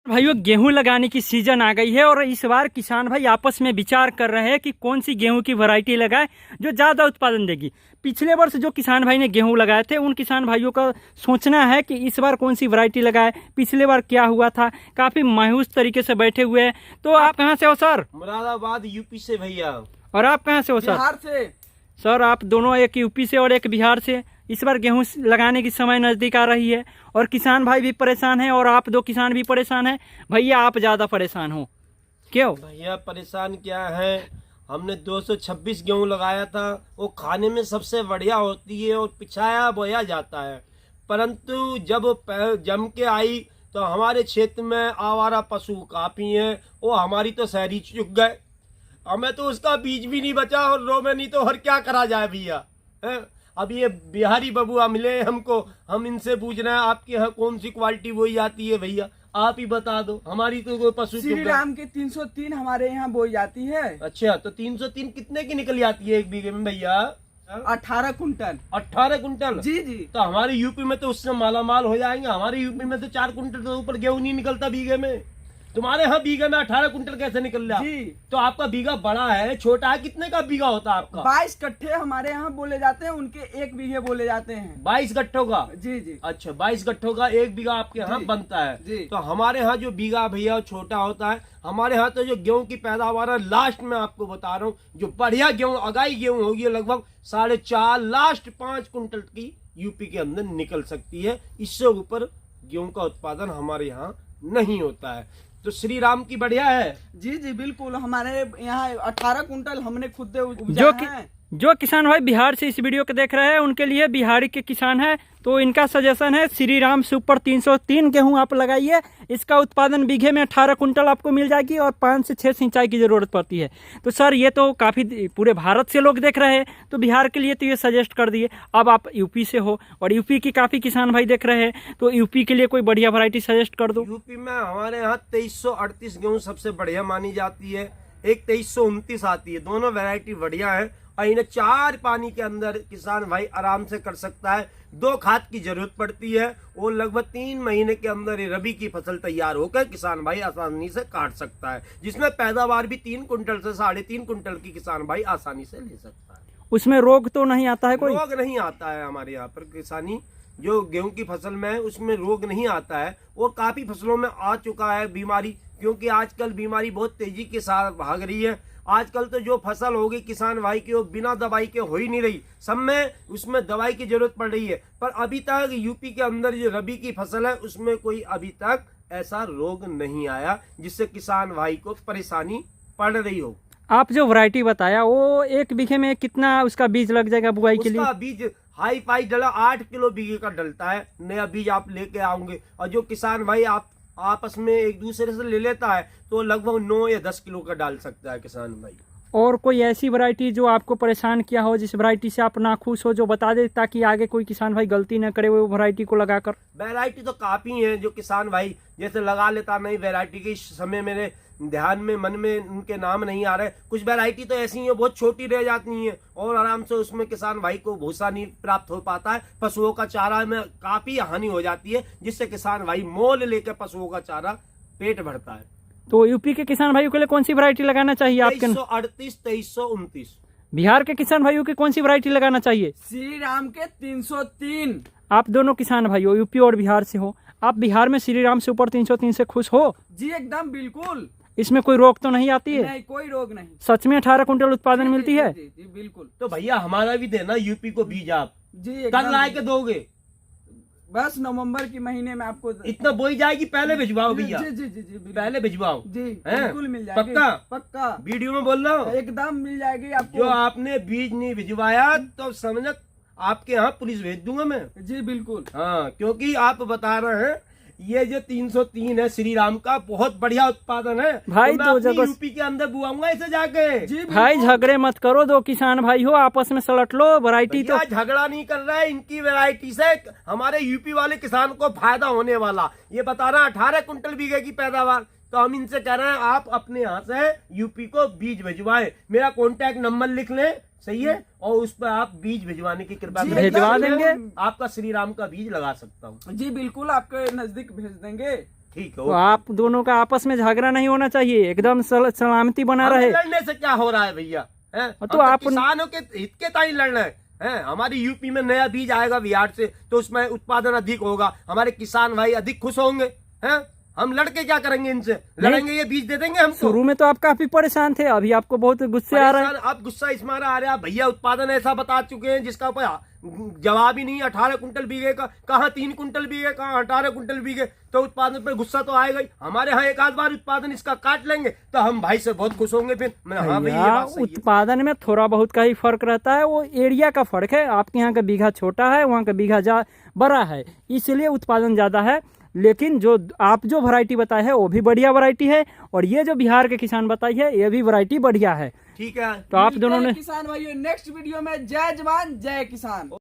भाइयों गेहूं लगाने की सीजन आ गई है और इस बार किसान भाई आपस में विचार कर रहे हैं कि कौन सी गेहूं की वैरायटी लगाएं जो ज़्यादा उत्पादन देगी। पिछले वर्ष जो किसान भाई ने गेहूं लगाए थे उन किसान भाइयों का सोचना है कि इस बार कौन सी वैरायटी लगाए, पिछले बार क्या हुआ था। काफ़ी मायूस तरीके से बैठे हुए हैं। तो आप कहाँ से हो सर? मुरादाबाद यूपी से भैया। और आप कहाँ से हो सर? बिहार से। सर आप दोनों एक यूपी से और एक बिहार से। इस बार गेहूं लगाने की समय नज़दीक आ रही है और किसान भाई भी परेशान हैं और आप दो किसान भी परेशान हैं। भैया आप ज़्यादा परेशान हो क्यों? भैया परेशान क्या है, हमने 226 गेहूं लगाया था। वो खाने में सबसे बढ़िया होती है और पिछाया बोया जाता है, परंतु जब जम के आई तो हमारे क्षेत्र में आवारा पशु काफ़ी हैं। वो हमारी तो शहरी चुक गए, हमें तो उसका बीज भी नहीं बचा और रो में नहीं तो हर क्या करा जाए भैया। अब ये बिहारी बबुआ मिले हमको, हम इनसे पूछ रहे हैं आपके यहाँ कौन सी क्वालिटी बोई जाती है भैया, आप ही बता दो। हमारी तो कोई पशु श्री राम की 303 हमारे यहाँ बोई जाती है। अच्छा, तो 303 कितने की निकल जाती है एक बीघे में भैया? 18 कुंटल। 18 कुंटल? जी जी। तो हमारे यूपी में तो उससे माला माल हो जाएंगे। हमारे यूपी में तो 4 कुंटल से ऊपर गेहूं नहीं निकलता बीघे में। तुम्हारे यहाँ बीघे में 18 कुंटल कैसे निकल रहा? जी। तो आपका बीघा बड़ा है छोटा है, कितने का बीघा होता है आपका? 22 कट्ठे हमारे यहाँ बोले जाते हैं, उनके 1 बीघे बोले जाते हैं। 22 गट्ठों का? जी जी। अच्छा, 22 गट्ठों का 1 बीघा आपके यहाँ बनता है। जी। तो हमारे यहाँ जो बीघा भैया छोटा होता है। हमारे यहाँ तो जो गेहूं की पैदावार है, लास्ट में आपको बता रहा हूँ, जो बढ़िया गेहूं अगाई गेहूं होगी लगभग 4.5 लास्ट 5 कुंटल की यूपी के अंदर निकल सकती है। इससे ऊपर गेहूं का उत्पादन हमारे यहाँ नहीं होता है। तो श्री राम की बढ़िया है। जी जी बिल्कुल, हमारे यहाँ 18 कुंटल हमने खुद उपजाया है। जो किसान भाई बिहार से इस वीडियो को देख रहे हैं उनके लिए, बिहारी के किसान हैं तो इनका सजेशन है श्री राम सुपर 303 गेहूं आप लगाइए। इसका उत्पादन बीघे में 18 कुंटल आपको मिल जाएगी और 5 से 6 सिंचाई की ज़रूरत पड़ती है। तो सर ये तो काफ़ी पूरे भारत से लोग देख रहे हैं, तो बिहार के लिए तो ये सजेस्ट कर दिए। अब आप यूपी से हो और यूपी की काफ़ी किसान भाई देख रहे हैं, तो यूपी के लिए कोई बढ़िया वैरायटी सजेस्ट कर दो। यूपी में हमारे यहाँ 2338 गेहूँ सबसे बढ़िया मानी जाती है। एक 2329 आती है, दोनों वैरायटी बढ़िया है और इन्हें 4 पानी के अंदर किसान भाई आराम से कर सकता है। 2 खाद की जरूरत पड़ती है और लगभग 3 महीने के अंदर ये रबी की फसल तैयार होकर किसान भाई आसानी से काट सकता है, जिसमें पैदावार भी 3 कुंटल से 3.5 कुंटल की किसान भाई आसानी से ले सकता है। उसमें रोग तो नहीं आता है? कोई रोग नहीं आता है हमारे यहाँ पर। किसानी जो गेहूं की फसल में है उसमें रोग नहीं आता है और काफी फसलों में आ चुका है बीमारी, क्योंकि आजकल बीमारी बहुत तेजी के साथ भाग रही है। आजकल तो जो फसल होगी किसान भाई की वो बिना दवाई के हो ही नहीं रही, सब में उसमें दवाई की जरूरत पड़ रही है। पर अभी तक यूपी के अंदर जो रबी की फसल है उसमें कोई अभी तक ऐसा रोग नहीं आया जिससे किसान भाई को परेशानी पड़ रही हो। आप जो वैरायटी बताया वो एक बीघे में कितना उसका बीज लग जाएगा बुआई के लिए? उसका बीज हाई फाई डला 8 किलो बीघे का डलता है। नया बीज आप लेके आओगे और जो किसान भाई आप आपस में एक दूसरे से ले लेता है तो लगभग 9 या 10 किलो का डाल सकता है किसान भाई। और कोई ऐसी वैरायटी जो आपको परेशान किया हो, जिस वैरायटी से आप नाखुश हो, जो बता दे ताकि आगे कोई किसान भाई गलती न करे वो वैरायटी को लगाकर? वैरायटी तो काफी है जो किसान भाई जैसे लगा लेता, नई वैरायटी के समय मेरे ध्यान में मन में उनके नाम नहीं आ रहे। कुछ वैरायटी तो ऐसी है बहुत छोटी रह जाती है और आराम से उसमें किसान भाई को भूसा नहीं प्राप्त हो पाता है। पशुओं का चारा में काफी हानि हो जाती है, जिससे किसान भाई मोल लेकर पशुओं का चारा पेट भरता है। तो यूपी के किसान भाइयों के लिए कौन सी वैरायटी लगाना चाहिए आपके? 2338, 2329। बिहार के किसान भाइयों की कौन सी वैरायटी लगाना चाहिए? श्री राम के 303। आप दोनों किसान भाई हो, यूपी और बिहार से हो। आप बिहार में श्री राम सुपर 303 से खुश हो? जी एकदम बिल्कुल। इसमें कोई रोग तो नहीं आती है? नहीं, कोई रोग नहीं। सच में 18 कुंटल उत्पादन मिलती है? जी, जी बिल्कुल। तो भैया हमारा भी देना यूपी को बीज आप जी कल लाए के दोगे? बस नवंबर के महीने में आपको इतना बोई जाएगी, पहले भिजवाओ भैया। जी जी जी जी पहले भिजवाओ जी बिल्कुल मिल जाएगी। पक्का? पक्का वीडियो में बोल रहा हूँ, एकदम मिल जाएगी आपको। जो आपने बीज नहीं भिजवाया तो समझ आपके यहाँ पुलिस भेज दूंगा मैं। जी बिल्कुल। हाँ, क्योंकि आप बता रहे हैं ये जो 303 है श्री राम का बहुत बढ़िया उत्पादन है भाई। तो दो मैं जगह यूपी के अंदर बुआऊंगा इसे जाके। जी भाई झगड़े मत करो, दो किसान भाई हो, आपस में सलट लो। वैरायटी तो झगड़ा नहीं कर रहा है, इनकी वैरायटी से हमारे यूपी वाले किसान को फायदा होने वाला। ये बता रहा 18 कुंटल बीघे की पैदावार, तो हम इनसे कह रहे हैं आप अपने यहाँ से यूपी को बीज भिजवाए। मेरा कॉन्टैक्ट नंबर लिख लें, सही है, और उस पर आप बीज भिजवाने की कृपा करें। भिजवा देंगे। आपका श्री राम का बीज लगा सकता हूँ। जी बिल्कुल, आपके नजदीक भेज देंगे। ठीक तो है। आप दोनों का आपस में झगड़ा नहीं होना चाहिए, एकदम सलामती बना रहे। लड़ने से क्या हो रहा है भैया, हैं? तो हम आप किसानों के हित के ताई लड़ना है। हमारी यूपी में नया बीज आएगा बिहार से, तो उसमें उत्पादन अधिक होगा, हमारे किसान भाई अधिक खुश होंगे। हैं? हम लड़के क्या करेंगे इनसे, लड़ेंगे ये बीज दे देंगे हमको। शुरू में तो आप काफी परेशान थे, अभी आपको बहुत गुस्से आ रहा है। अब गुस्सा इस मारा आ रहा है भैया, उत्पादन ऐसा बता चुके हैं जिसका ऊपर जवाब ही नहीं। 18 कुंटल बीघे का, कहाँ 3 कुंटल बीघे, कहाँ 18 कुंटल बीघे, तो उत्पादन पे गुस्सा तो आएगा ही। हमारे यहाँ एक आध बार उत्पादन इसका काट लेंगे तो हम भाई से बहुत खुश होंगे फिर। हाँ भैया, ये बात सही है। उत्पादन में थोड़ा बहुत का ही फर्क रहता है, वो एरिया का फर्क है। आपके यहाँ का बीघा छोटा है, वहाँ का बीघा बड़ा है, इसलिए उत्पादन ज्यादा है। लेकिन जो आप जो वैरायटी बताए है वो भी बढ़िया वैरायटी है, और ये जो बिहार के किसान बताई है ये भी वैरायटी बढ़िया है। ठीक है, तो आप दोनों ने किसान भाइयों नेक्स्ट वीडियो में जय जवान जय किसान।